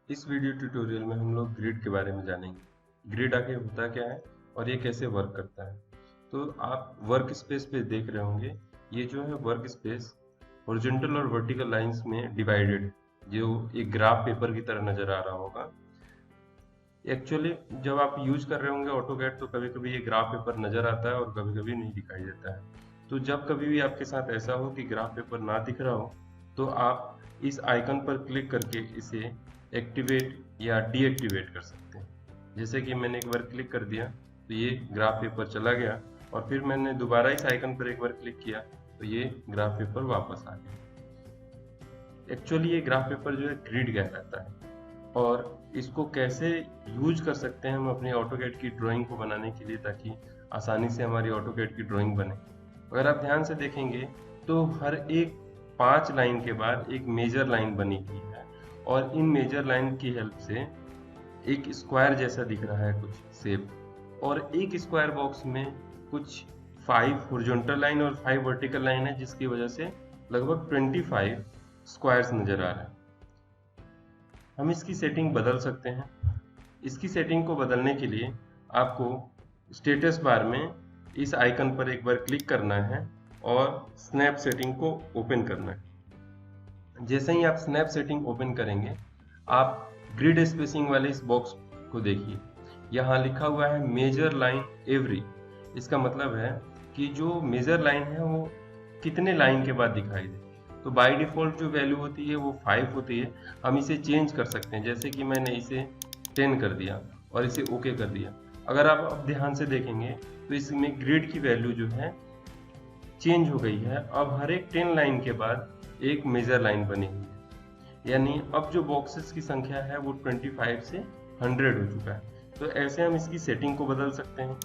इस video tutorial में हम लोग ग्रिड के बारे में जानेंगे। ग्रिड आखिर होता क्या है और ये कैसे वर्क करता है। तो आप वर्क स्पेस पे देख रहे होंगे, ये जो है वर्क स्पेस हॉरिजॉन्टल और वर्टिकल लाइंस में डिवाइडेड है, जो एक ग्राफ पेपर की तरह नजर आ रहा होगा। एक्चुअली जब आप यूज कर रहे होंगे ऑटोकैड तो कभी कभी ये ग्राफ पेपर नजर आता है और कभी कभी नहीं दिखाई देता है। तो जब कभी भी आपके साथ ऐसा हो कि ग्राफ पेपर ना दिख रहा हो, तो आप इस आइकन पर क्लिक करके इसे एक्टिवेट या डीएक्टिवेट कर सकते हैं। जैसे कि मैंने एक बार क्लिक कर दिया तो ये ग्राफ पेपर चला गया, और फिर मैंने दोबारा इस आइकन पर एक बार क्लिक किया तो ये ग्राफ पेपर वापस आ गया। एक्चुअली ये ग्राफ पेपर जो है ग्रिड कहलाता है, और इसको कैसे यूज कर सकते हैं हम अपने ऑटोकैड की ड्राइंग को बनाने के लिए, ताकि आसानी से हमारी ऑटोकैड की ड्राइंग बने। अगर आप ध्यान से देखेंगे तो हर एक 5 लाइन के बाद एक मेजर लाइन बनी हुई है, और इन मेजर लाइन की हेल्प से एक स्क्वायर जैसा दिख रहा है कुछ शेप, और एक स्क्वायर बॉक्स में कुछ 5 हॉरिजॉन्टल लाइन और 5 वर्टिकल लाइन है, जिसकी वजह से लगभग 25 स्क्वायर्स नजर आ रहे हैं। हम इसकी सेटिंग बदल सकते हैं। इसकी सेटिंग को बदलने के लिए आपको स्टेटस बार में इस आइकन पर एक बार क्लिक करना है और स्नैप सेटिंग को ओपन करना है। जैसे ही आप स्नैप सेटिंग ओपन करेंगे, आप ग्रिड स्पेसिंग वाले इस बॉक्स को देखिए। यहाँ लिखा हुआ है मेजर लाइन एवरी। इसका मतलब है कि जो मेजर लाइन है वो कितने लाइन के बाद दिखाई दे। तो बाय डिफॉल्ट जो वैल्यू होती है वो 5 होती है। हम इसे चेंज कर सकते हैं, जैसे कि मैंने इसे 10 कर दिया और इसे ओके कर दिया। अगर आप अब ध्यान से देखेंगे तो इसमें ग्रिड की वैल्यू जो है चेंज हो गई है। अब हर एक 10 लाइन के बाद एक मेजर लाइन बनी हुई है, यानी अब जो बॉक्सेस की संख्या है वो 25 से 100 हो चुका है। तो ऐसे हम इसकी सेटिंग को बदल सकते हैं।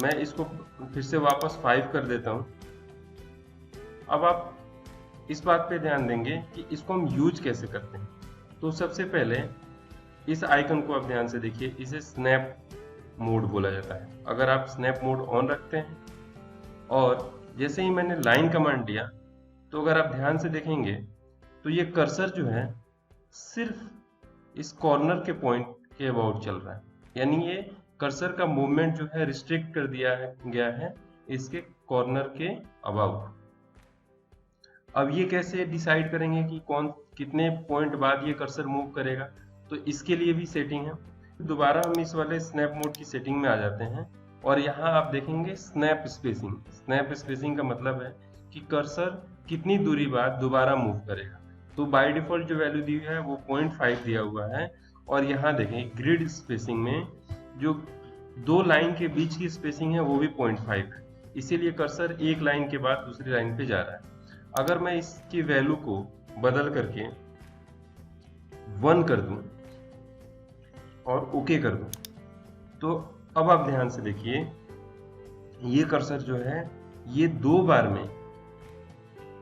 मैं इसको फिर से वापस 5 कर देता हूँ। अब आप इस बात पे ध्यान देंगे कि इसको हम यूज कैसे करते हैं। तो सबसे पहले इस आइकन को आप ध्यान से देखिए, इसे स्नैप मोड बोला जाता है। अगर आप स्नैप मोड ऑन रखते हैं और जैसे ही मैंने लाइन कमांड दिया, तो अगर आप ध्यान से देखेंगे तो ये कर्सर जो है सिर्फ इस कॉर्नर के पॉइंट के अबाउट चल रहा है, यानी ये कर्सर का मूवमेंट जो है रिस्ट्रिक्ट कर दिया गया है इसके कॉर्नर के अबाउट। अब ये कैसे डिसाइड करेंगे कि कौन कितने पॉइंट बाद ये कर्सर मूव करेगा, तो इसके लिए भी सेटिंग है। दोबारा हम इस वाले स्नैप मोड की सेटिंग में आ जाते हैं, और यहाँ आप देखेंगे स्नैप स्पेसिंग। स्नैप स्पेसिंग का मतलब है कि कर्सर कितनी दूरी बाद दोबारा मूव करेगा। तो बाय डिफॉल्ट जो वैल्यू दी है वो 0.5 दिया हुआ है, और यहाँ देखें ग्रिड स्पेसिंग में जो 2 लाइन के बीच की स्पेसिंग है वो भी 0.5 है। इसीलिए कर्सर एक लाइन के बाद दूसरी लाइन पे जा रहा है। अगर मैं इसकी वैल्यू को बदल करके 1 कर दूं और ओके कर दूं, तो अब आप ध्यान से देखिए, ये कर्सर जो है ये 2 बार में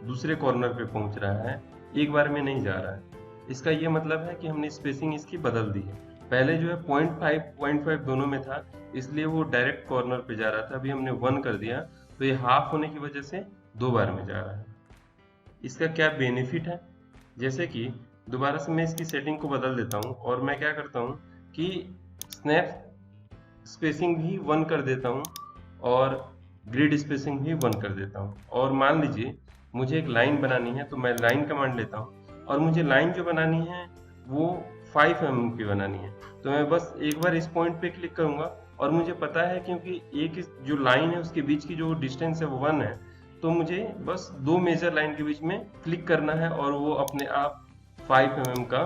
दूसरे कॉर्नर पे पहुंच रहा है, एक बार में नहीं जा रहा है। इसका ये मतलब है कि हमने स्पेसिंग इसकी बदल दी है। पहले जो है 0.5 दोनों में था, इसलिए वो डायरेक्ट कॉर्नर पे जा रहा था। अभी हमने 1 कर दिया तो ये हाफ होने की वजह से 2 बार में जा रहा है। इसका क्या बेनिफिट है, जैसे कि दोबारा से मैं इसकी सेटिंग को बदल देता हूं और मैं क्या करता हूं कि स्नैप स्पेसिंग भी 1 कर देता हूं और ग्रिड स्पेसिंग भी 1 कर देता हूं। और मान लीजिए मुझे एक लाइन बनानी है, तो मैं लाइन कमांड लेता हूं, और मुझे लाइन जो बनानी है वो 5 mm की बनानी है। तो मैं बस एक बार इस पॉइंट पे क्लिक करूंगा, और मुझे पता है क्योंकि एक जो लाइन है उसके बीच की जो डिस्टेंस है वो 1 है, तो मुझे बस 2 मेजर लाइन के बीच में क्लिक करना है और वो अपने आप 5 mm का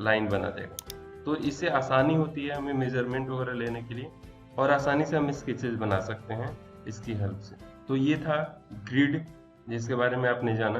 लाइन बना देगा। तो इससे आसानी होती है हमें मेजरमेंट वगैरह लेने के लिए, और आसानी से हम स्केचेस बना सकते हैं इसकी हेल्प से। तो ये था ग्रिड, जिसके बारे में आपने जाना।